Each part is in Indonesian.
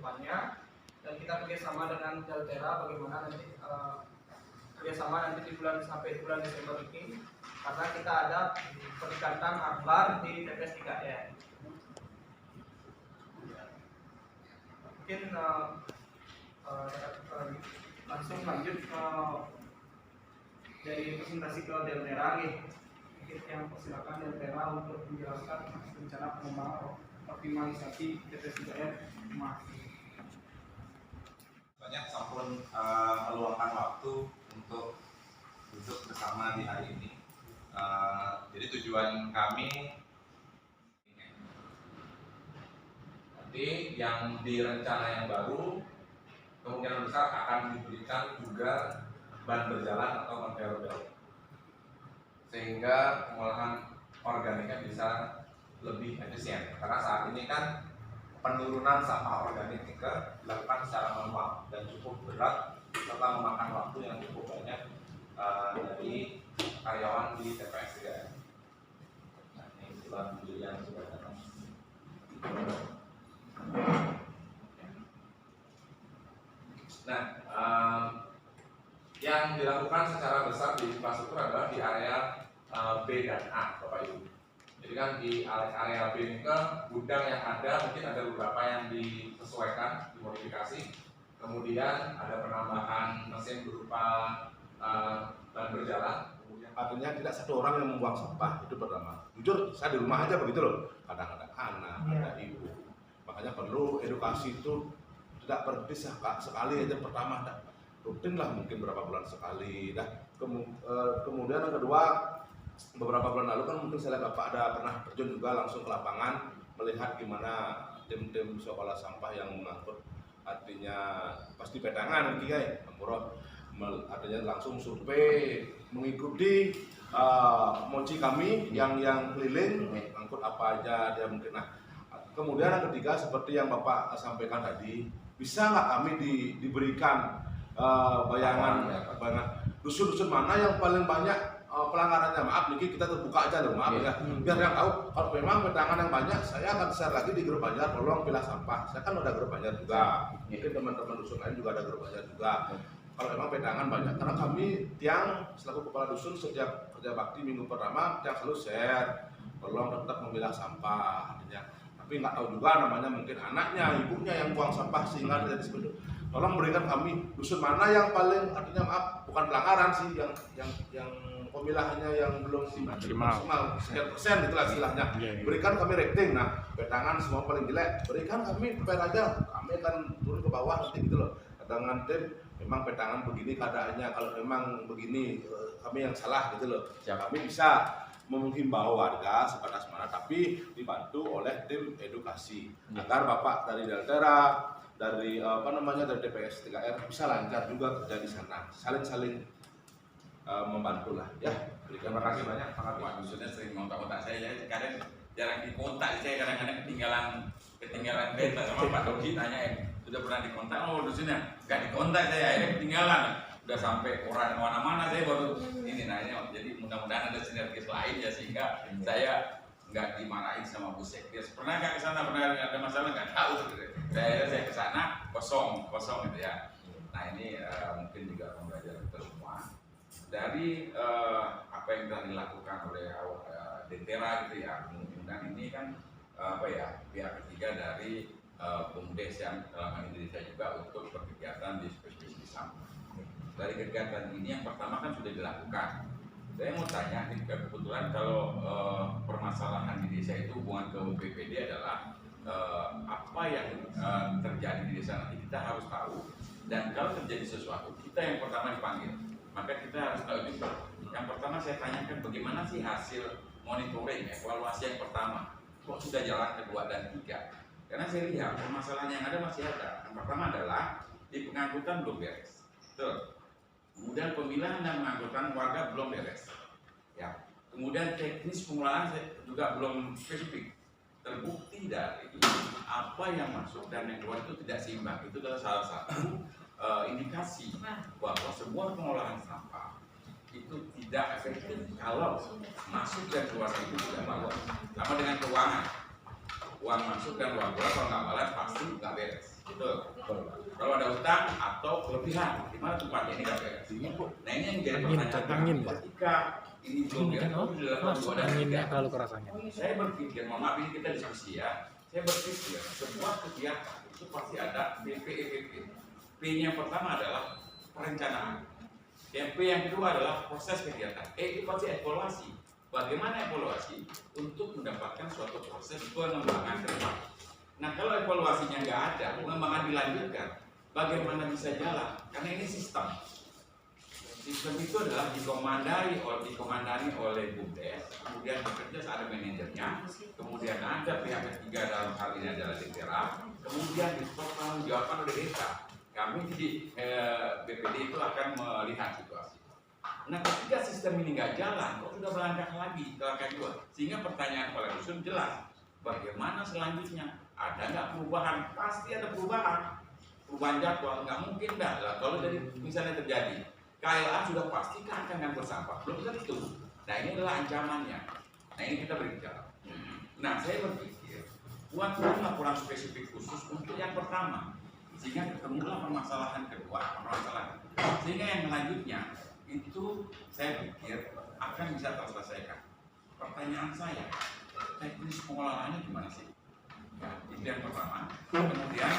depannya, dan kita kerjasama dengan Deltera bagaimana nanti kerjasama nanti di bulan sampai bulan Desember ini, karena kita ada peningkatan akbar di TPS 3R. Mungkin langsung lanjut dari presentasi ke Deltera nih. Mungkin yang persilakan Deltera untuk menjelaskan rencana pengembangan optimalisasi TPS 3R. Banyak sampun meluangkan waktu untuk duduk bersama di hari ini. Jadi tujuan kami nanti yang di rencana yang baru kemungkinan besar akan diberikan juga ban berjalan atau material belt, sehingga pengolahan organiknya bisa lebih efisien. Karena saat ini kan penurunan sampah organik dilakukan secara manual dan cukup berat serta memakan waktu yang cukup banyak dari karyawan di TPS 3R. Nah, ini kebetulan yang sudah datang. Nah, yang dilakukan secara besar di infrastruktur adalah di area B dan A, Bapak Ibu. Jadi kan di area B ini gudang yang ada mungkin ada beberapa yang disesuaikan, dimodifikasi. Kemudian ada penambahan mesin berupa ban berjalan. Artinya tidak satu orang yang membuang sampah, itu pertama. Jujur, saya di rumah aja begitu loh. Kadang-kadang anak, ada ibu. Makanya perlu edukasi itu tidak berhenti sekali aja pertama. Rutin lah mungkin berapa bulan sekali. Kemudian yang kedua, beberapa bulan lalu kan mungkin saya lihat Bapak ada pernah terjun juga langsung ke lapangan melihat gimana tim-tim sekolah sampah yang mengangkut, artinya pasti pedangan nanti guys, artinya langsung survei mengikuti mochi kami yang keliling angkut apa aja dia mungkin. Nah, kemudian yang ketiga seperti yang Bapak sampaikan tadi, bisa nggak kami diberikan bayangan dusun-dusun mana yang paling banyak pelanggarannya. Maaf nih kita terbuka aja loh, maaf ya, biar yang tahu kalau memang pedangan yang banyak saya akan share lagi di grup Banjar, tolong pilah sampah. Saya kan udah grup Banjar juga, mungkin teman-teman dusun lain juga ada grup Banjar juga. Kalau memang pedangan banyak, karena kami tiang selaku kepala dusun setiap kerja bakti minggu pertama tiang selalu share, tolong tetap memilah sampah artinya. Tapi nggak tahu juga namanya mungkin anaknya, ibunya yang buang sampah sehingga terjadi seperti itu. Tolong berikan kami dusun mana yang paling, artinya maaf bukan pelanggaran sih, yang pemilahannya yang belum maksimal sekian persen itulah istilahnya. Berikan kami rating. Nah, pedangan semua paling jelek, berikan kami fair aja, kami akan turun ke bawah nanti gitu loh. Dengan tim memang pedangan begini keadaannya, kalau memang begini kami yang salah gitu loh. Ya kami bisa menghimbau warga sebatas mana, tapi dibantu oleh tim edukasi agar Bapak dari Deltera, dari dari TPS 3R bisa lancar juga kerja di sana, saling membantu lah ya. Terima kasih banyak. Sangat Pak Dusunnya sering ngontak-ngontak saya, kadang jarang dikontak, saya kadang-kadang ketinggalan beta sama Pak Doki tanya sudah pernah dikontak, oh dusunnya nggak dikontak saya, akhirnya ketinggalan. Udah sampai orang mana-mana saya baru ini nanya. Jadi mudah-mudahan ada sinergis lain ya sehingga saya nggak dimarahin sama Bu Sekdes. Pernah nggak ke sana? Pernah ada masalah nggak? Tahu. Saya ke sana kosong gitu ya. Nah ini mungkin juga pembelajaran kita semua dari apa yang telah dilakukan oleh Deltera gitu ya. Mudah-mudahan ini kan pihak ketiga dari BUMDes yang dalam Indonesia juga untuk berkegiatan di spesies sampah. Dari kegiatan ini yang pertama kan sudah dilakukan. Saya mau tanya, kebetulan kalau permasalahan di desa itu hubungan ke BPD adalah apa yang terjadi di desa nanti kita harus tahu, dan kalau terjadi sesuatu kita yang pertama dipanggil, maka kita harus tahu juga. Yang pertama saya tanyakan bagaimana sih hasil monitoring evaluasi yang pertama, kok sudah jalan kedua dan tiga? Karena saya lihat permasalahan yang ada masih ada. Yang pertama adalah di pengangkutan belum beres, betul. Kemudian pemilahan dan pengangkutan warga belum beres. Ya. Kemudian teknis pengelolaan juga belum spesifik. Terbukti dari apa yang masuk dan yang keluar itu tidak seimbang. Itu adalah salah satu indikasi bahwa sebuah pengolahan sampah itu tidak efektif kalau masuk dan keluar itu tidak bagus. Sama dengan keuangan. uang masuk dan uang keluar kalau nggak balas pasti nggak beres. Betul. Kalau ada utang atau kelebihan, di mana tempatnya ini nggak beres. Nah ini yang jadi pertanyaan ketika ini belum masuk anginnya kalau kerasanya. saya berpikir, mohon maaf ini kita diskusi ya. Saya berpikir sebuah kegiatan itu pasti ada BPEPP. P-nya pertama adalah perencanaan. Yang P yang kedua adalah proses kegiatan. E itu pasti evaluasi. Bagaimana evaluasi untuk mendapatkan suatu proses pengembangan ke depan. Nah kalau evaluasinya nggak ada, pengembangan dilanjutkan, bagaimana bisa jalan? Karena ini sistem. Sistem itu adalah dikomandani oleh BUMDes, kemudian bekerja ada manajernya, kemudian ada pihak ketiga dalam hal ini adalah DPRA, kemudian dipertanggungjawabkan oleh desa. Kami di BPD itu akan melihat situasi. Nah ketika sistem ini nggak jalan, kok sudah melangkah lagi ke langkah 2? Sehingga pertanyaan oleh Dusun jelas, bagaimana selanjutnya? Ada nggak perubahan? Pasti ada perubahan. Perubahan jadwal, nggak mungkin dah lah. Kalau jadi misalnya terjadi, KLA sudah pasti akan nganggur sampah, belum tentu. Nah ini adalah ancamannya. Nah ini kita berbicara. Nah saya berpikir, buatlah laporan spesifik khusus untuk yang pertama, sehingga ketemulah permasalahan kedua, sehingga yang selanjutnya itu saya pikir akan bisa terselesaikan. Pertanyaan saya, teknis pengelolaannya gimana sih? Ya, itu yang pertama. Kemudian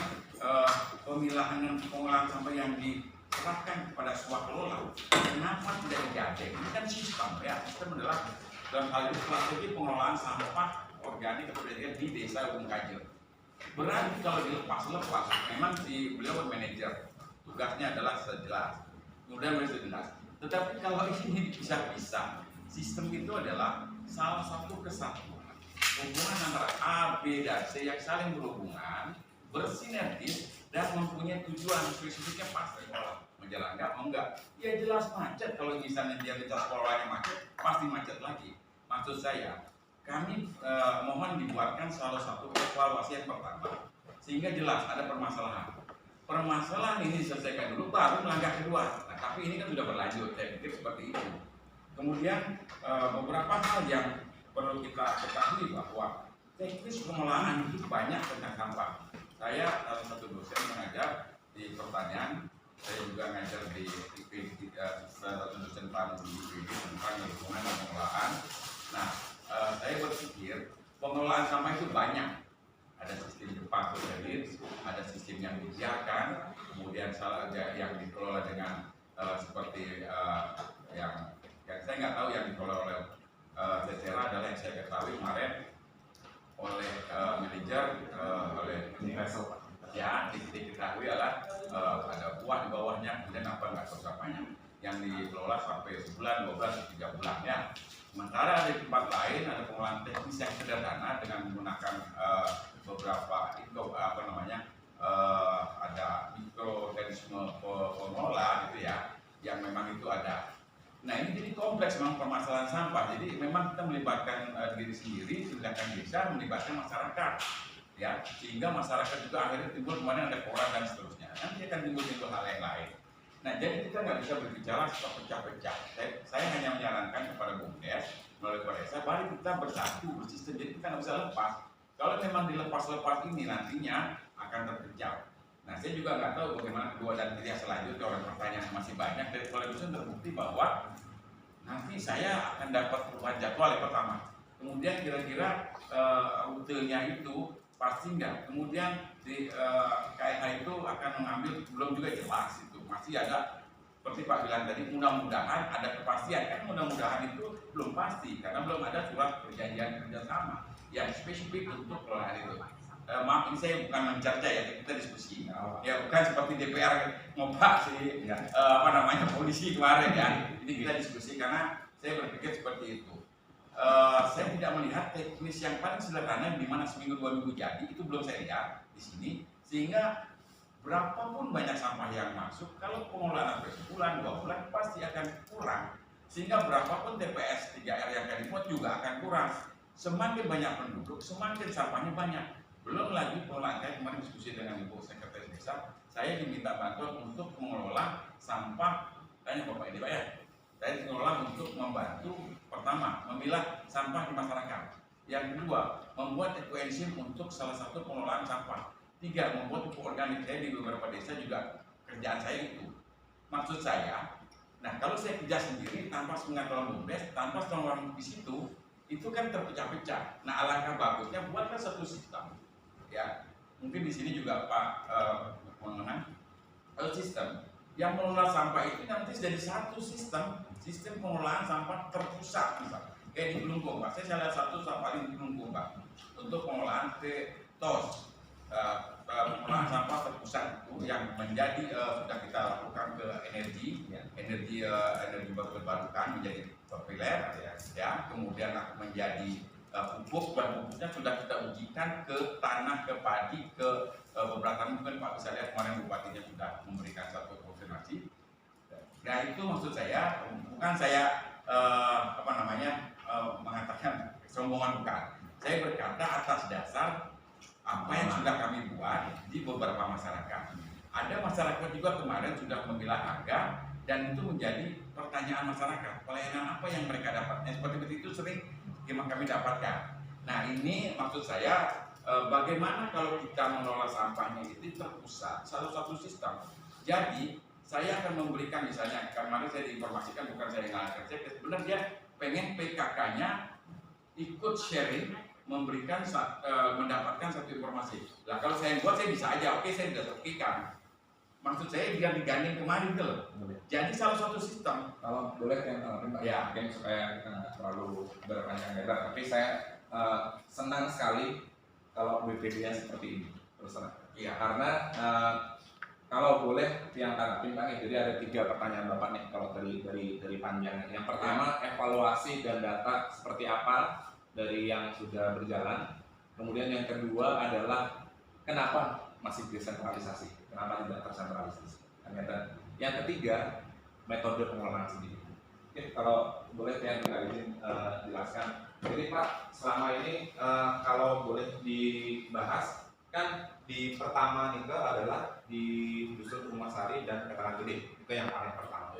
pemilahan dan pengolahan sampah yang diserahkan kepada swakelola, kenapa tidak digadeng? Ini kan sistem ya. Sistem adalah dalam hal ini strategi pengelolaan sampah organik atau di desa Ujung Kajer. Berarti kalau dilepas-lepas, memang beliau manajer, tugasnya adalah jelas. Kemudian beliau jelas. Tetapi kalau ini dipisah-pisah, sistem itu adalah salah satu kesatuan. Hubungan antara A, B, dan C yang saling berhubungan, bersinergis, dan mempunyai tujuan spesifiknya pasti. Kalau menjalankan, mau enggak? Ya jelas macet. Kalau misalnya dia bicara polanya macet, pasti macet lagi. Maksud saya, kami mohon dibuatkan salah satu evaluasi yang pertama, sehingga jelas ada permasalahan. Permasalahan ini diselesaikan dulu, baru melangkah kedua. Nah, tapi ini kan sudah berlanjut, saya pikir seperti itu. Kemudian beberapa hal yang perlu kita ketahui bahwa teknis pengelolaan itu banyak tentang sampah. Saya salah satu dosen mengajar di pertanian, saya juga mengajar di salah satu dosen PAN di IPB tentang lingkungan dan pengelolaan. Nah, saya berpikir pengelolaan sampah itu banyak. Ada sistem Jepang ada sistem yang dibiarkan, kemudian yang dikelola dengan seperti yang saya nggak tahu yang dikelola oleh Cetera adalah yang saya ketahui kemarin oleh manajer oleh ya diketahui adalah ada buah di bawahnya, kemudian apa nggak tahu siapanya yang dikelola sampai sebulan, 12, 3 bulan ya. Sementara di tempat lain ada pengolahan teknis yang sederhana dengan menggunakan beberapa ada mikroorganisme pengelola gitu ya, yang memang itu ada. Nah ini jadi kompleks memang permasalahan sampah. Jadi memang kita melibatkan diri sendiri, tindakan desa, melibatkan masyarakat, ya, sehingga masyarakat juga akhirnya timbul kemarin ada koran dan seterusnya. Nanti akan timbul hal yang lain. Nah jadi kita nggak bisa berbicara secara pecah-pecah. Saya hanya menyarankan kepada BUMDes melalui Kodesa, mari kita bersatu, bersistem. Jadi kita nggak bisa lepas. Kalau memang dilepas-lepas ini nantinya akan terpecah. Nah saya juga nggak tahu bagaimana kedua dan ketiga selanjutnya, oleh pertanyaan masih banyak. Dari Kodesa terbukti bahwa nanti saya akan dapat perubahan jadwal yang pertama. Kemudian kira-kira rutenya itu pasti enggak. Kemudian di KLH itu akan mengambil, belum juga jelas itu. Masih ada, seperti Pak bilang tadi, mudah-mudahan ada kepastian. Kan mudah-mudahan itu belum pasti, karena belum ada surat perjanjian kerjasama yang spesifik untuk pengelolaan itu. Maaf, ini saya bukan mencerca ya, kita diskusi. Ya bukan seperti DPR ngopak si polisi kemarin ya. Ini kita diskusi karena saya berpikir seperti itu. Saya tidak melihat teknis yang paling sederhana di mana seminggu 2 minggu jadi, itu belum saya lihat di sini. Sehingga berapapun banyak sampah yang masuk, kalau pengelolaan sampai sebulan 2 bulan pasti akan kurang. Sehingga berapapun TPS 3R yang akan dibuat juga akan kurang. Semakin banyak penduduk, semakin sampahnya banyak. Belum lagi pengelolaan, saya kemarin diskusi dengan Ibu Sekretaris Desa, saya diminta bantuan untuk mengelola sampah, tanya Bapak ini Pak ya, saya dikelola untuk membantu pertama memilah sampah di masyarakat. Yang kedua, membuat ekoenzim untuk salah satu pengelolaan sampah. 3, membuat pupuk organik. Saya di beberapa desa juga kerjaan saya itu. Maksud saya, nah kalau saya kerja sendiri tanpa pengetahuan BUMDes, tanpa pengetahuan di situ, itu kan terpecah-pecah. Nah alangkah bagusnya buatlah satu sistem. Ya, mungkin di sini juga Pak mengenai sistem yang mengelola sampah itu nanti jadi satu sistem pengelolaan sampah terpusat misalnya. Kayak di Gelungkung, Pak. Saya salah satu sampah di Gelungkung, Pak. Untuk pengelolaan TOS, pengelolaan sampah terpusat itu yang menjadi sudah kita lakukan ke energi baru terbarukan menjadi populer, ya. Kemudian menjadi pupuk, dan pupuknya sudah kita ujikan ke tanah, ke padi, ke beberapa tanah. Mungkin Pak bisa lihat kemarin bupatinya sudah memberikan satu konfirmasi. Nah itu maksud saya, bukan saya mengatakan kesombongan, bukan. Saya berkata atas dasar apa yang sudah kami buat di beberapa masyarakat. Ada masyarakat juga kemarin sudah memilah harga, dan itu menjadi pertanyaan masyarakat. Pelayanan apa yang mereka dapatnya seperti itu sering kami dapatkan. Nah ini maksud saya, bagaimana kalau kita mengelola sampahnya itu terpusat, satu sistem. Jadi saya akan memberikan, misalnya kemarin saya diinformasikan, bukan saya yang kerja, sebenarnya pengen PKK-nya ikut sharing, memberikan mendapatkan satu informasi. Lah kalau saya buat, saya bisa aja, oke saya tidak terpikat. Maksud saya biar digandeng kemarin tuh. Jadi salah satu sistem. Kalau boleh yang tanggapi Pak, ya. Mungkin supaya kita nggak terlalu berpanjang lebar. Tapi saya senang sekali kalau BPD-nya seperti ini, terus terang. Iya. Karena kalau boleh yang tanggapi Pak, jadi ada 3 pertanyaan Bapak nih kalau dari panjangnya. Yang pertama, evaluasi dan data seperti apa dari yang sudah berjalan. Kemudian yang kedua adalah kenapa masih desentralisasi, kenapa tidak tersentralisasi. Dan yang ketiga, metode pengelolaan sendiri. Oke, kalau boleh yang izin jelaskan. Jadi Pak, selama ini kalau boleh dibahas, kan di pertama itu adalah di Dusun Rumah Sari dan Veteran Gede, itu yang paling pertama.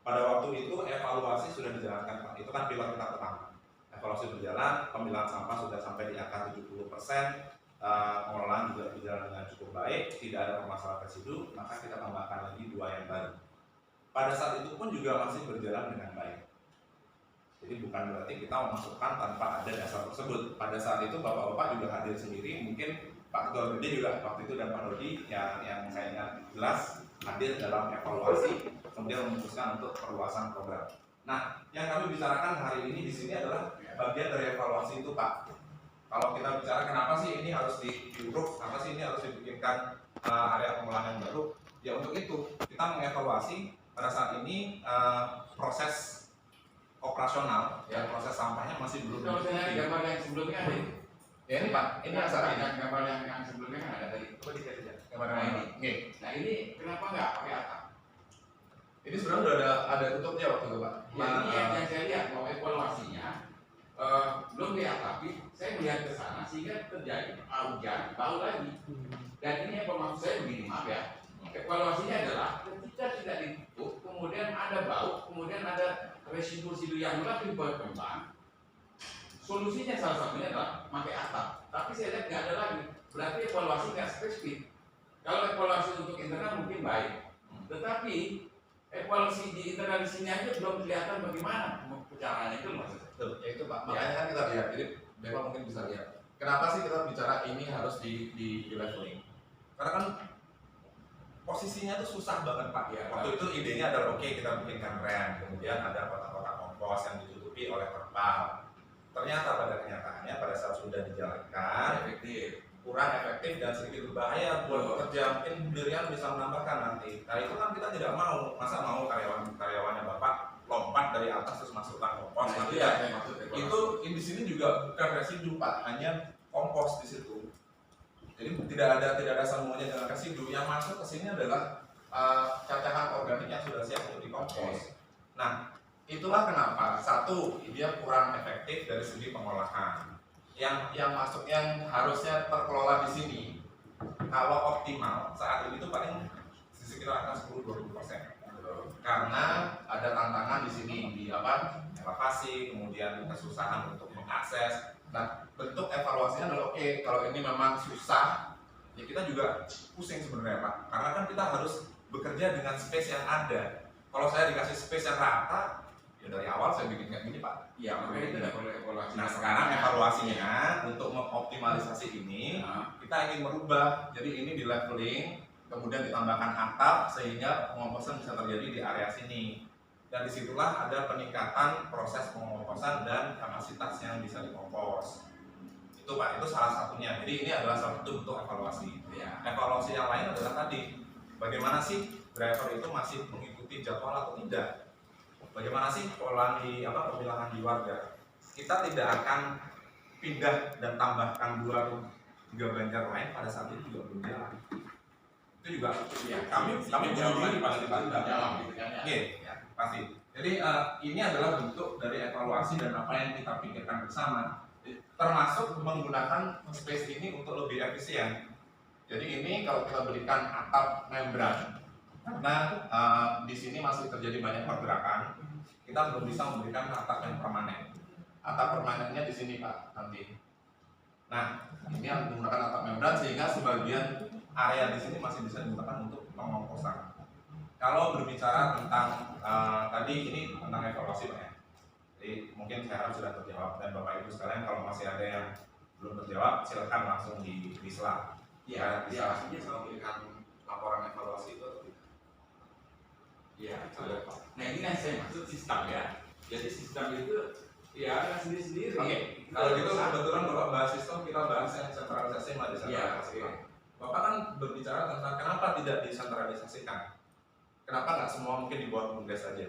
Pada waktu itu evaluasi sudah dijalankan Pak, itu kan pilot kita pertama. Evaluasi berjalan, pemilahan sampah sudah sampai di angka 70%, pengelolaan juga berjalan dengan cukup baik, tidak ada permasalahan residu, maka kita tambahkan lagi 2 yang baru. Pada saat itu pun juga masih berjalan dengan baik. Jadi bukan berarti kita memasukkan tanpa ada dasar tersebut. Pada saat itu Bapak-Bapak juga hadir sendiri, mungkin Pak Ketua BPD juga waktu itu dan Pak Dodi yang saya ingat jelas hadir dalam evaluasi, kemudian memutuskan untuk perluasan program. Nah, yang kami bicarakan hari ini di sini adalah bagian dari evaluasi itu Pak. Kalau kita bicara kenapa sih ini harus diuruk, kenapa sih ini harus dibikinkan area pengolahan yang baru, ya untuk itu kita mengevaluasi pada saat ini proses operasional dan proses sampahnya masih belum. Kalau saya gambar yang sebelumnya ada itu. Ya ini Pak, ini yang saat ini. Gambar yang sebelumnya kan ada tadi. Coba dikasih saja. Gambar Nah ini. ini. Nah ini kenapa nggak pakai atap? Ini sebenarnya udah ada tutupnya waktu itu Pak. Ya ini yang saya lihat bahwa evaluasinya belum diatapi. Saya melihat ke sana sehingga terjadi hujan, bau lagi. Dan ini maksud saya begini, maaf ya. Evaluasinya adalah ketika tidak ditutup, kemudian ada bau, kemudian ada residu-residu yang lagi berkembang. Solusinya salah satunya adalah pakai atap. Tapi saya lihat nggak ada lagi. Berarti evaluasi nggak spesifik. Kalau evaluasi untuk internal mungkin baik, tetapi evaluasi di internal di sini aja belum kelihatan bagaimana caranya itu maksudnya. Betul, ya itu Pak. Makanya kan kita lihat, jadi Bapak mungkin bisa lihat. Kenapa sih kita bicara ini harus di leveling? Karena kan posisinya tuh susah banget Pak. Ya, waktu itu idenya adalah oke, kita bikinkan rem, kemudian ada kotak-kotak kompos yang ditutupi oleh terpal. Ternyata pada kenyataannya pada saat sudah dijalankan kurang efektif dan sedikit berbahaya buat pekerja. Mungkin Dirian bisa menambahkan nanti. Nah itu kan kita tidak mau, masa mau karyawannya Bapak lompat dari atas terus masukkan kompos. Nah, nanti ya, itu di sini juga bukan residu Pak, hanya kompos di situ. Jadi tidak ada sambungannya dengan residu. Yang masuk ke sini adalah cacahan organik yang sudah siap untuk dikompos. Nah, itulah kenapa satu dia kurang efektif dari segi pengolahan. Yang masuk yang harusnya terkelola di sini kalau optimal saat ini tuh paling di sekitar angka 10-20%. Karena ada tantangan di sini di evakuasi, kemudian kesusahan untuk mengakses Nah, bentuk evaluasinya adalah oke, kalau ini memang susah, ya kita juga pusing sebenarnya Pak. Karena kan kita harus bekerja dengan space yang ada. Kalau saya dikasih space yang rata, ya dari awal saya bikin kayak gini Pak. Iya, makanya itu tidak perlu evaluasi. Nah sekarang evaluasinya untuk mengoptimalisasi ini, kita ingin merubah. Jadi ini di leveling, kemudian ditambahkan atap sehingga pengomposan bisa terjadi di area sini. Dan disitulah ada peningkatan proses pengomposan dan kapasitas yang bisa dikompos. Itu Pak, itu salah satunya. Jadi ini adalah salah satu bentuk evaluasi. Ya. Evaluasi yang lain adalah tadi, bagaimana sih driver itu masih mengikuti jadwal atau tidak? Bagaimana sih pemilahan di warga? Kita tidak akan pindah dan tambahkan 2 3 banjar lain pada saat itu juga belum jalan. Itu juga ya, kami jawaban pasti dalam gitu kan ya. Oke, ya, pasti. Jadi ini adalah bentuk dari evaluasi dan apa yang kita pikirkan bersama, termasuk menggunakan space ini untuk lebih efisien. Jadi ini kalau kita berikan atap membran, karena di sini masih terjadi banyak pergerakan, kita belum bisa memberikan atap yang permanen. Atap permanennya di sini Pak nanti. Nah, ini yang menggunakan atap membran sehingga sebagian area di sini masih bisa digunakan untuk pengomposan. Kalau berbicara tentang tadi ini tentang evaluasi Pak ya. Jadi mungkin saya harap sudah terjawab, dan Bapak Ibu sekalian kalau masih ada yang belum terjawab silakan langsung di Slide. Iya, Bisa artinya sama memberikan laporan evaluasi itu atau tidak? Iya, coba. Nah ini yang saya maksud sistem ya. Jadi sistem itu ya sendiri-sendiri. Oke, kalau gitu kebetulan Bapak bahas sistem, kita bahas yang sentralisasi sama desentralisasi. Iya, Bapak kan berbicara tentang kenapa tidak desentralisasikan. Kenapa nggak semua mungkin di bawah BUMDes saja?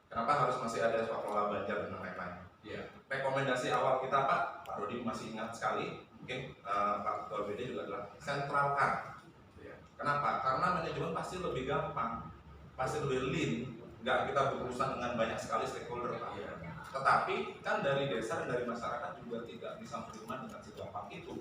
Kenapa harus masih ada swaklola Banjar dan lain-lain? Iya. Rekomendasi awal kita Pak Rudi masih ingat sekali, mungkin Pak Ketua BD juga adalah sentralkan. Iya. Kenapa? Karena manajemen pasti lebih gampang, pasti lebih lean, nggak kita berurusan dengan banyak sekali stakeholder Pak. Iya. Tetapi kan dari desa dan dari masyarakat juga tidak bisa menerima dengan segampang itu.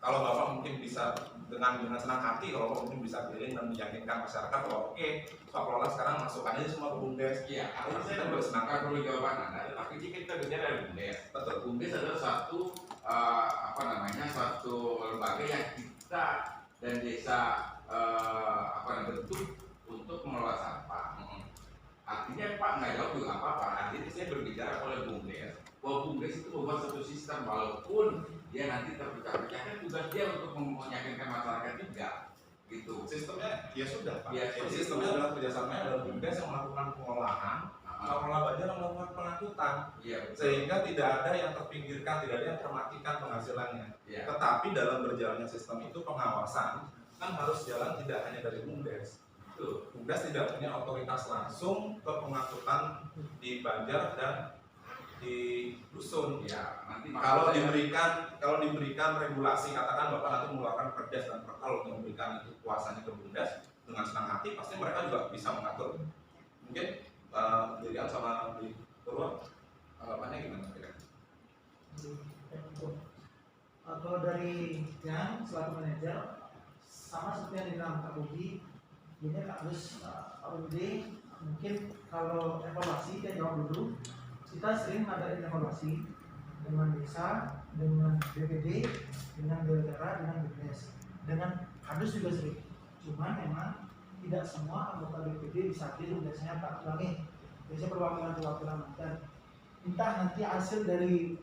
Kalau Bapak mungkin bisa dengan senang hati, kalau Bapak mungkin bisa keliling dan meyakinkan masyarakat bahwa oke, swaklola sekarang masukkan aja semua ke BUMDes. Iya, artinya saya bersenangkan perlu jawaban Anda, tapi jika kita bicara dari BUMDes, Betul. BUMDes adalah satu satu lembaga yang kita dan desa bentuk untuk mengelola sampah. Artinya Pak nggak jawab juga apa-apa. Artinya saya berbicara oleh BUMDes bahwa BUMDes itu membuat satu sistem, walaupun dia nanti terpecah-pecah, kan tugas dia untuk meyakinkan masyarakat juga, gitu. Sistemnya ya sudah Pak. Ya, Jadi sistemnya adalah kerjasamanya adalah BUMDes yang melakukan pengolahan, swaklola Banjar yang melakukan pengangkutan, Iya, sehingga tidak ada yang terpinggirkan, tidak ada yang termatikan penghasilannya. iya. Tetapi dalam berjalannya sistem itu pengawasan kan harus jalan tidak hanya dari BUMDes. Betul. BUMDes tidak punya otoritas langsung ke pengangkutan di Banjar dan di dusun. Ya, nanti Kalau diberikan regulasi, katakan Bapak nanti mengeluarkan perdes dan perkal untuk memberikan itu kuasanya ke BUMDes dengan senang hati, pasti mereka juga bisa mengatur. Mungkin Dirian sama di Purwo tanggapannya gimana kira? Kalau dari yang selaku manajer sama seperti yang dibilang Pak Budi, ini harus Pak Budi mungkin kalau evaluasi kita jawab dulu. Kita sering ngadain evaluasi dengan desa, dengan BPD, dengan daerah, dengan BPS, dengan kardus juga sering. Cuman memang tidak semua anggota BPD bisa hadir, biasanya Pak ulangi, biasanya perwakilan dan entah nanti hasil dari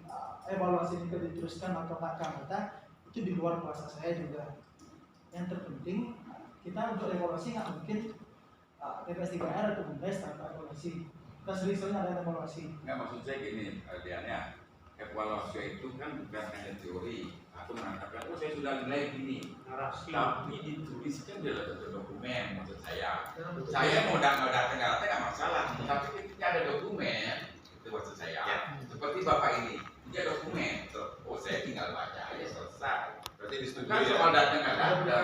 evaluasi ini diteruskan atau nggak ke anggota itu di luar kuasa saya juga. Yang terpenting kita untuk evaluasi nggak mungkin TPS 3R atau BUMDes tanpa evaluasi. Kita sering ada evaluasi. Nggak, maksud saya gini, Diannya, evaluasi itu kan bukan hanya teori. Aku mengatakan, oh saya sudah nilai gini, tapi dituliskan dalam satu dokumen. Maksud saya mau datang nggak masalah, tapi ketika ada dokumen, itu maksud saya. Seperti Bapak ini, dia dokumen, oh saya tinggal baca aja selesai. Berarti disetujui Kan ya? soal datang nggak ada,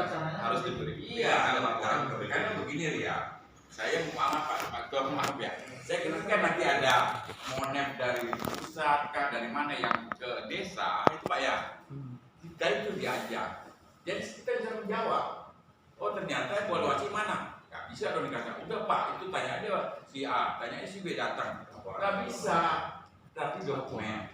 Harus diberi. iya, ada laporan ke BPD. karena begini Ria, saya maaf Pak Ketua, maaf ya. Saya kira kan nanti ada monef dari pusat, kah, dari mana yang ke desa, itu Pak ya. Kita itu diajak. Jadi kita bisa menjawab. Oh ternyata evaluasi mana? Gak bisa dong dikatakan, udah Pak, itu tanya aja si A, tanya si B datang. Gak bisa. Tapi dokumen.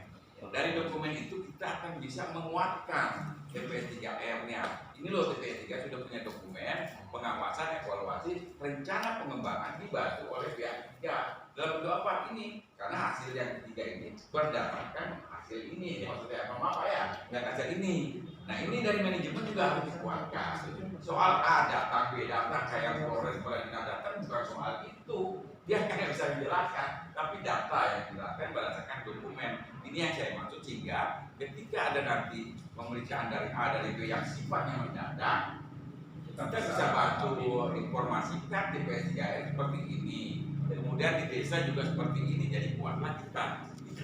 Dari dokumen itu kita akan bisa menguatkan TPS3R-nya. Ini loh TPS3 sudah punya dokumen pengawasan, evaluasi, rencana pengembangan dibantu oleh pihak ketiga. Dalam bentuk apa ini? Karena hasil yang ketiga ini berdasarkan hasil ini. Maksudnya apa ya? Nggak hasil ini. Nah ini dari manajemen juga harus dikuatkan. Soal A data, B data, kayak Polres data bukan soal itu. Dia kan bisa menjelaskan, tapi data yang dijelaskan berdasarkan dokumen. Ini yang saya maksud, sehingga ketika ada nanti pemeriksaan dari A dari B yang sifatnya mendadak, kita bisa bantu informasikan TPS3R seperti ini. Kemudian di desa juga seperti ini, jadi buatlah kita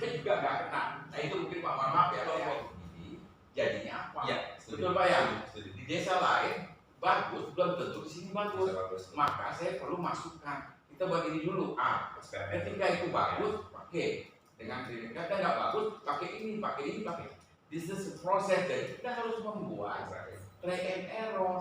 juga nggak kena. Nah itu mungkin Pak maaf ya, kalau ini jadinya apa? Ya, Betul Pak ya. Di desa lain bagus, belum tentu di sini bagus. Maka saya perlu masukkan. Kita buat ini dulu. Ketika itu bagus, pakai dengan sertifikat. Nggak bagus, pakai ini. This is a process. Jadi kita harus membuat try and error.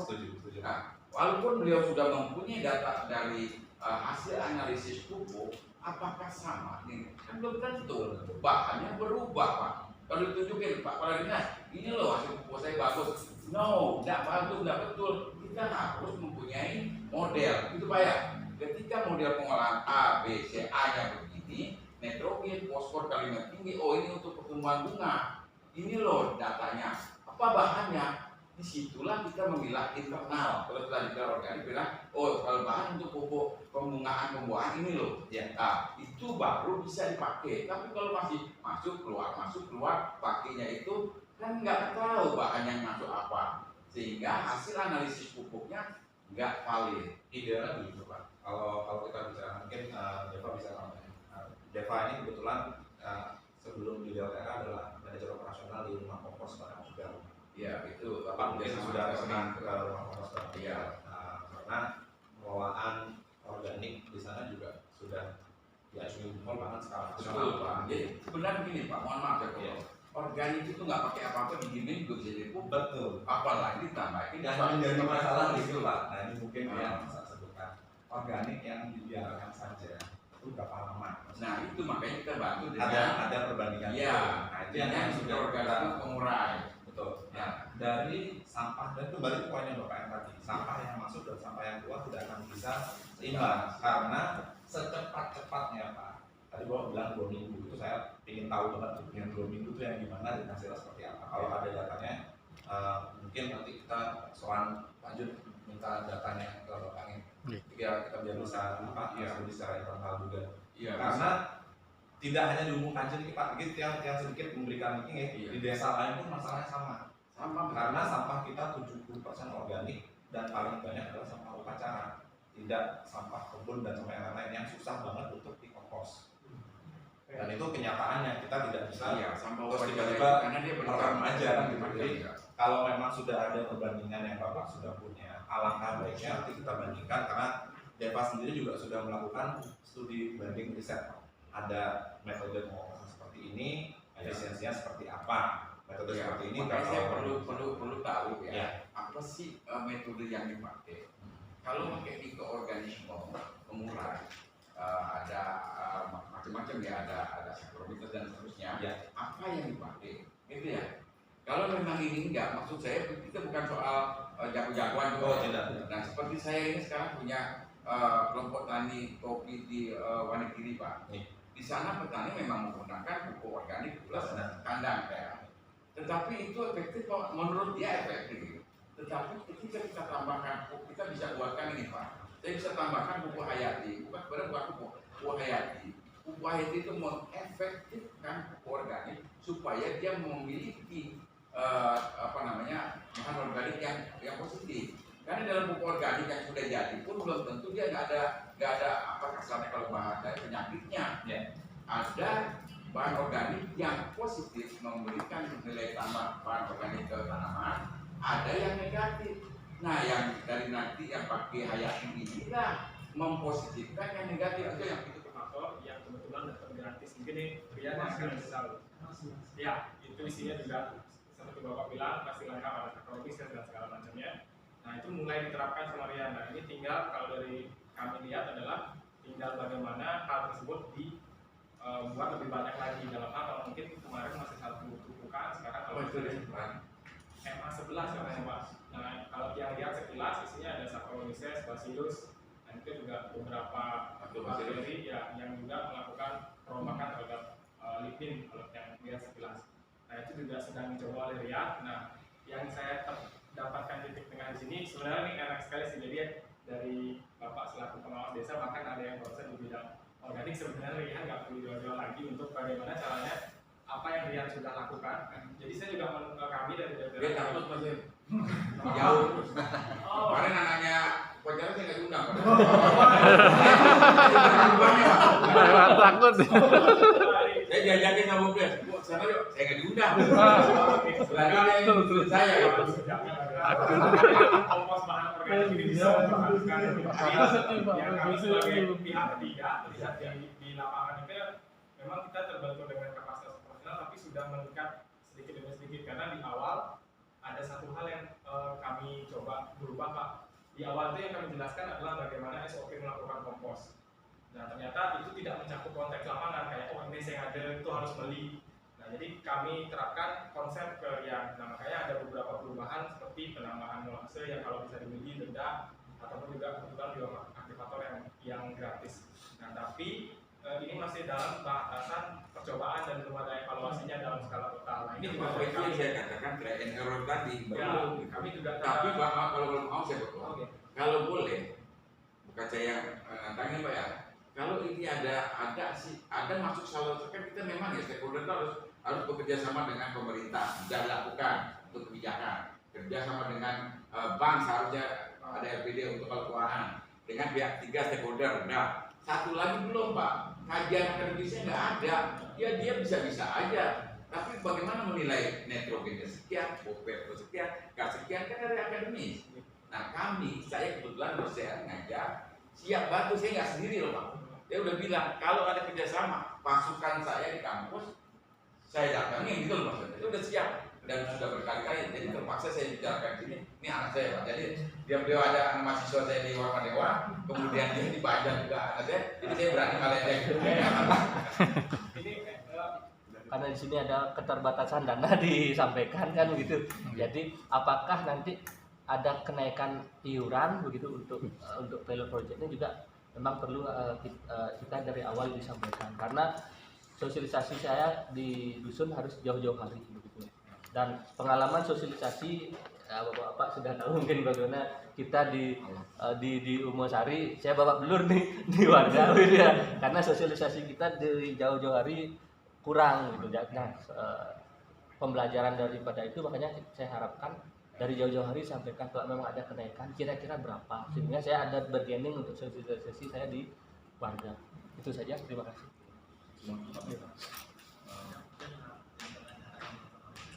Nah, walaupun beliau sudah mempunyai data dari hasil analisis pupuk, apakah sama? Nih, kan belum tentu. Bahannya berubah, Pak. Kalau ditunjukin, Pak Kepala Dinas, ini loh hasil pupuk saya bagus. No, tidak bagus, tidak betul. Kita harus mempunyai model. Itu Pak ya. Ketika model pengolahan A, B, C, A-nya begini, nitrogen, fosfor, kalimat tinggi, oh ini untuk pertumbuhan bunga. Ini loh datanya. Apa bahannya? Disitulah kita memilah internal. Kalau telah dibilang organik, bilang, oh kalau bahan untuk pupuk pembungaan pembuahan ini loh. Ya, nah, itu baru bisa dipakai. Tapi kalau masih masuk keluar, pakainya itu kan nggak tahu bahan yang masuk apa. Sehingga hasil analisis pupuknya nggak valid. Idealnya begitu Pak. Kalau kita bicara mungkin Deva bisa namanya. Deva ini kebetulan sebelum di Deltera adalah manajer operasional di rumah kompos Padang juga. Ya itu Bapak mungkin sudah pernah ke rumah kompos Padang. Iya. Karena pengelolaan organik di sana juga sudah diakui UNPOL bahkan sekarang Betul Pak. Jadi sebenarnya begini Pak, mohon maaf ya kalau organik itu nggak pakai apa-apa diginiin juga bisa jadi pupuk. betul. Apalagi ditambahin Yang menjadi masalah itu Pak. Nah ini mungkin yang saya sebutkan organik yang dibiarkan saja itu berapa lama? Nah itu makanya kita bantu dengan Ada perbandingan. Iya. Nah itu yang sudah organisme pengurai. betul. Ya. Dari sampah dan itu balik ke poinnya Bapak yang tadi, sampah yang masuk dan sampah yang keluar tidak akan bisa seimbang karena secepat-cepatnya Pak. Tadi Bapak bilang 2 minggu itu saya ingin tahu banget yang 2 minggu itu yang gimana dan hasilnya seperti apa. Kalau ada datanya mungkin nanti kita soal lanjut minta datanya ke Bapak ini. Kita biar bisa studi secara internal juga. Iya. Karena tidak hanya diumumkan jadi Pak, gitu yang sedikit memberikan ini di desa lain pun masalahnya sama. Karena sampah kita 70% organik dan paling banyak adalah sampah upacara, tidak sampah kebun dan sampah yang lain yang susah banget untuk dikompos. Dan itu kenyataannya kita tidak bisa sampah terus upacara tiba-tiba karena dia merekam aja kan gitu. Iya. Jadi kalau memang sudah ada perbandingan yang Bapak sudah punya, alangkah baiknya nanti kita bandingkan karena Deva sendiri juga sudah melakukan studi banding riset. Ada metode pengoperasian seperti ini, efisiensinya seperti apa? Metode seperti ini makanya saya kalau perlu tahu ya, Ya. apa sih metode yang dipakai. Kalau pakai mikroorganisme pengurai, ada macam-macam ya, ada saccharomyces dan seterusnya. Ya. Apa yang dipakai, gitu ya. Kalau memang ini enggak, maksud saya kita bukan soal jago-jagoan. Oh, tidak. Nah seperti saya ini sekarang punya kelompok tani kopi di Wonogiri Pak. Di sana petani memang menggunakan pupuk organik plus kandang ya. Tetapi itu efektif, menurut dia efektif. Tetapi ketika kita tambahkan pupuk, kita bisa buatkan ini Pak. Saya bisa tambahkan pupuk hayati, bukan pupuk hayati. Pupuk hayati itu mengefektifkan pupuk organik supaya dia memiliki bahan organik yang positif. Karena dalam pupuk organik yang sudah jadi pun belum tentu dia nggak ada apa kasarnya kalau bahasa penyakitnya. Ya. Ada bahan organik yang positif memberikan nilai tambah bahan organik ke tanaman, ada yang negatif. Nah yang dari nanti yang pakai hayati ini lah mempositifkan yang negatif itu yang itu faktor yang kebetulan dapat gratis mungkin nih Rian masih tahu. Ya itu isinya juga seperti Bapak bilang pasti lengkap, ada saccharomyces dan segala macamnya. Nah itu mulai diterapkan sama Rian. Nah ini tinggal kalau dari kami lihat adalah tinggal bagaimana hal tersebut buat lebih banyak lagi dalam hal kalau mungkin kemarin masih satu tumpukan, sekarang kalau Apa itu dari sebelah? MA 11 katanya Pak. Nah kalau yang lihat sekilas isinya ada Saccharomyces, Bacillus, dan itu juga beberapa bakteri ya yang juga melakukan perombakan terhadap lipin kalau yang lihat sekilas. Nah itu juga sedang dicoba oleh Riyad. Nah yang saya dapatkan titik tengah di sini sebenarnya ini enak sekali sih, jadi dari Bapak selaku pengawas desa bahkan ada yang proses di bidang organik, sebenarnya Riyad nggak perlu jauh-jauh lagi untuk bagaimana caranya apa yang Riyad sudah lakukan. Jadi saya juga kami dari Dia takut masih jauh. Kemarin anaknya pacarnya saya nggak diundang. Takut. Saya diajakin sama Bukles, Bu, sana yuk, saya nggak diundang. Belakang yang saya. kompos bahan organik ini bisa dimanfaatkan yang kami sebagai pihak ketiga melihat di lapangan itu ya, memang kita terbantu dengan kapasitas operasional tapi sudah meningkat sedikit demi sedikit karena di awal ada satu hal yang kami coba berubah Pak. Di awal itu yang kami jelaskan adalah bagaimana SOP melakukan kompos. Nah ternyata itu tidak mencakup konteks lapangan kayak oh ini saya ada itu harus beli. Nah jadi kami terapkan konsep ke yang nah, makanya ada beberapa perubahan seperti penambahan molase yang kalau bisa dibeli denda ataupun juga kebetulan bioaktivator yang gratis. Nah tapi ini masih dalam batasan percobaan dan belum ada evaluasinya dalam skala total. Nah ini juga itu yang saya katakan trial and error tadi. Ya, kami juga Tapi Bapak kalau mau saya betul. Oke. Kalau boleh, bukan saya tanya Pak ya. Kalau ini ada masuk salah kan kita memang ya stakeholder harus bekerja sama dengan pemerintah, sudah lakukan untuk kebijakan, kerja sama dengan bank seharusnya ada LPD untuk keuangan dengan pihak tiga stakeholder. Nah, satu lagi belum Pak, kajian akademisnya nggak ada, ya dia bisa-bisa aja. Tapi bagaimana menilai nitrogennya sekian, fosfatnya sekian, gas sekian kan dari akademis. Nah saya kebetulan dosen ngajar, siap bantu, saya nggak sendiri loh Pak. Dia udah bilang kalau ada kerjasama pasukan saya di kampus saya datangi gitu loh maksudnya. Dia udah siap dan sudah berkali-kali. Jadi terpaksa saya bicarakan sini. Ini anak saya Pak. Jadi beliau ada anak mahasiswa saya di Warma Dewa, kemudian dia di Banjar juga anak saya. Jadi saya berani meledek. Karena di sini ada keterbatasan dana disampaikan kan begitu. Jadi apakah nanti ada kenaikan iuran begitu untuk pilot project ini juga memang perlu kita dari awal disampaikan karena sosialisasi saya di dusun harus jauh-jauh hari begitu. Dan pengalaman sosialisasi Bapak-bapak sudah tahu mungkin bagaimana kita di Umosari, saya babak belur nih di warga ya. Karena sosialisasi kita di jauh-jauh hari kurang gitu. Nah, pembelajaran daripada itu makanya saya harapkan dari jauh-jauh hari sampaikan kalau memang ada kenaikan kira-kira berapa sehingga saya ada bargaining untuk sosialisasi saya di warga. Itu saja, terima kasih.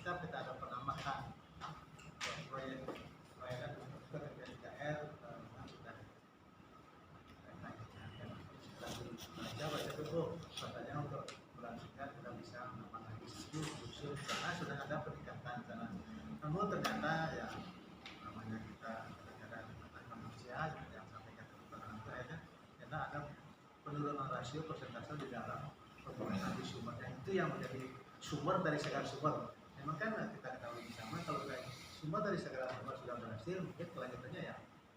Kita ada penambahan proyek PDKR sudah baca dulu katanya untuk melanjutkan kita bisa menambah lagi usul karena sudah ada peningkatan sana. Namun ternyata ya namanya kita negara manusia yang sampaikan ternyata ada penurunan rasio persentase di dalam pembangunan di sumber dan itu yang menjadi sumber dari segala sumber. Memang kan kita ketahui bersama kalau sumber dari segala sumber sudah berhasil mungkin kelanjutannya ya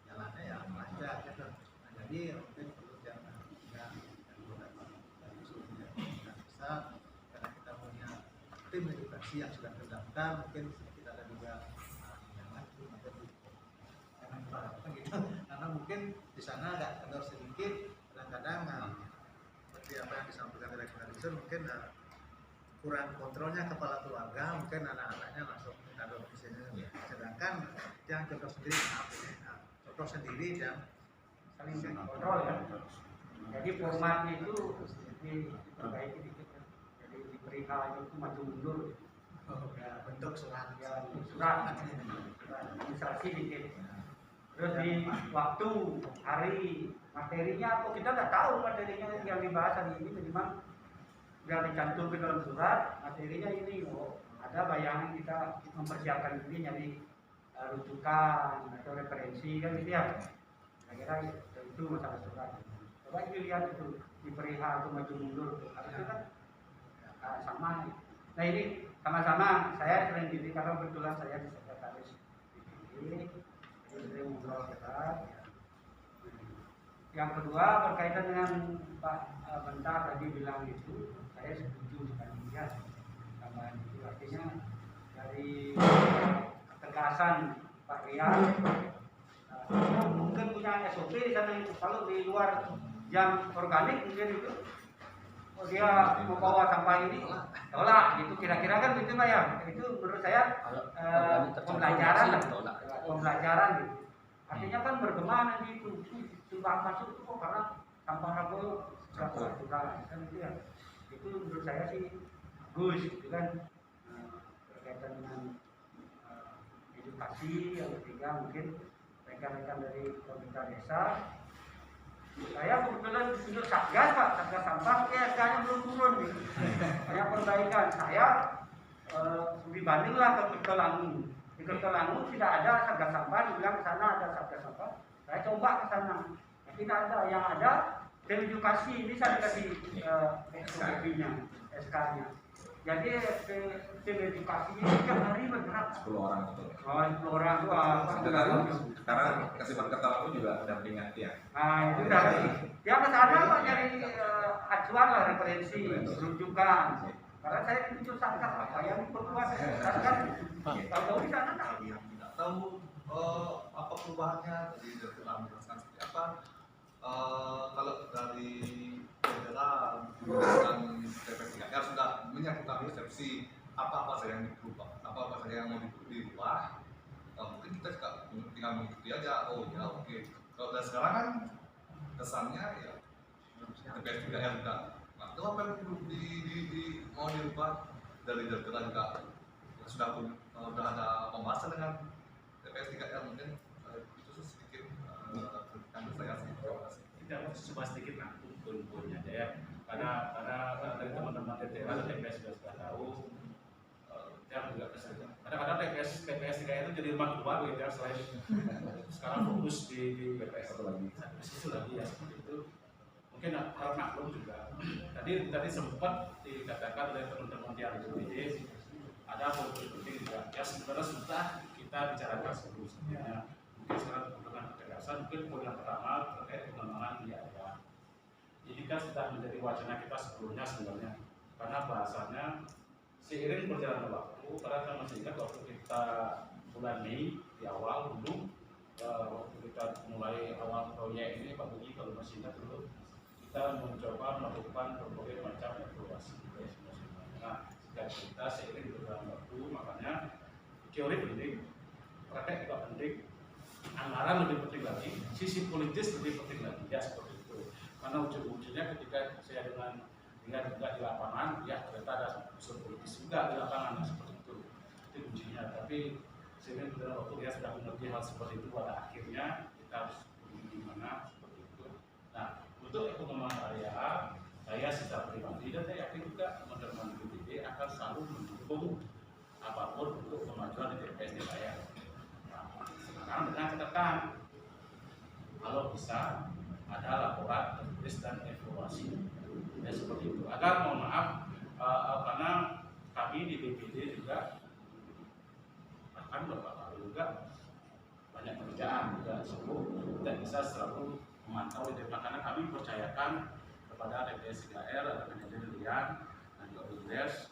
jalannya ya lancar gitu. Nah, jadi mungkin perlu yang dari sumbernya bisa karena kita punya tim edukasi yang sudah terdaftar mungkin kita ada juga yang lagi jangan diharapkan gitu karena mungkin di sana agak kendor sedikit kadang-kadang seperti apa yang disampaikan oleh Direktur mungkin kurang kontrolnya kepala keluarga, mungkin anak-anaknya langsung minta domisili. Sedangkan yang contoh sendiri dan saling kontrol ya. Jadi format itu diperbaiki dikit ya. Jadi diberi hal itu maju mundur. Ya, bentuk surat, surat administrasi dikit. Terus di waktu, hari, materinya apa kita nggak tahu materinya yang dibahas hari ini memang sudah dicantumkan dalam surat materinya ini ada bayangan kita mempersiapkan diri nyari rujukan atau referensi kan gitu ya. Saya kira itu masalah surat. Coba dilihat itu diberi hak untuk maju mundur, itu kan sama. Nah ini sama-sama saya sering gini karena kebetulan saya di sekretaris ini sering ngobrol berat. Yang kedua berkaitan dengan Pak Bentar tadi bilang itu, saya setuju sekali ya sama itu, artinya dari ketegasan Pak Rian mungkin punya SOP di sana itu, kalau di luar jam organik mungkin itu dia membawa sampah ini tolak gitu, kira-kira kan gitu Pak ya. Itu menurut saya pembelajaran gitu. Artinya kan bergema nanti itu sudah masuk itu kok karena sampah rago sudah kan itu ya. Itu menurut saya sih bagus gitu kan, berkaitan dengan edukasi. Yang ketiga mungkin rekan-rekan dari pemerintah desa. Saya kebetulan untuk satgas Pak, satgas sampah, SK-nya belum turun nih. Saya perbaikan, saya lebih bandinglah ke Kertolangu. Di Kertolangu tidak ada satgas sampah, dibilang ke sana ada satgas sampah. Saya coba ke sana, tidak ada. Yang ada edukasi, ini saya kasih SK-nya, SK-nya. Jadi tim edukasinya tiap hari bergerak 10 orang itu. Oh, 10 orang tuh. Sekarang Kasipan Kertolangu juga mendampingi ya. Nah itu dari dia ke sana Pak, nyari acuan lah, referensi, rujukan. Karena saya ditunjuk satgas Pak, yang berbuat satgas. Tahu di sana tak? Tidak tahu apa perubahannya, tadi sudah menjelaskan seperti apa. Kalau dari federal dan TPS3R sudah menyatukan persepsi apa-apa saja yang diubah, apa-apa saja yang mau dirubah. Mungkin kita juga tinggal mengikuti aja. Oh ya oke. Kalau dari sekarang kan kesannya ya TPS3R juga. Nah itu apa yang perlu mau dirubah dari federal juga sudah ada pembahasan dengan TPS3R mungkin itu sedikit kritikan saya sih. Tidak cuma sedikit nah poin-poinnya aja ya, karena dari teman-teman DTR dan TPS sudah tahu, yang juga kesulitan. Kadang-kadang TPS 3 itu jadi rumah kedua gitu ya, selain sekarang fokus di BPS itu lagi ya seperti itu. Mungkin harap maklum juga. Tadi sempat dikatakan oleh teman-teman yang DPD ada poin penting juga. Ya sebenarnya sudah kita bicarakan sebelumnya. Mungkin sekarang dengan ketegasan, mungkin poin yang pertama terkait pengembangan biaya. Ini kan sudah menjadi wacana kita sebelumnya sebenarnya, karena bahasanya seiring berjalannya waktu, karena kita masih ingat waktu kita bulan Mei di awal dulu, waktu kita mulai awal proyek ini Pak Budi kalau masih ingat dulu, kita mencoba melakukan berbagai macam evaluasi. Nah, jika kita seiring berjalannya waktu, makanya teori penting, praktek juga penting, anggaran lebih penting lagi, sisi politis lebih penting lagi, ya seperti itu. Karena ujung-ujungnya ketika saya dengan juga di lapangan, ya ternyata ada unsur politis juga di lapangan, seperti itu kuncinya. Tapi sehingga benar waktu dia sudah mengerti hal seperti itu, pada akhirnya kita harus bagaimana seperti itu. Nah, untuk pengembangan area, saya secara pribadi dan saya yakin juga teman-teman DPD akan selalu mendukung apapun untuk kemajuan di TPS di saya. Nah, sekarang dengan catatan, kalau bisa ada laporan tertulis dan evaluasi, ya seperti itu. Agar mohon maaf, karena kami di DPD juga bahkan beberapa kali juga banyak pekerjaan juga sibuk, tidak bisa selalu memantau di depan, karena kami percayakan kepada TPS 3R, ada manajer Rian dan juga Bumdes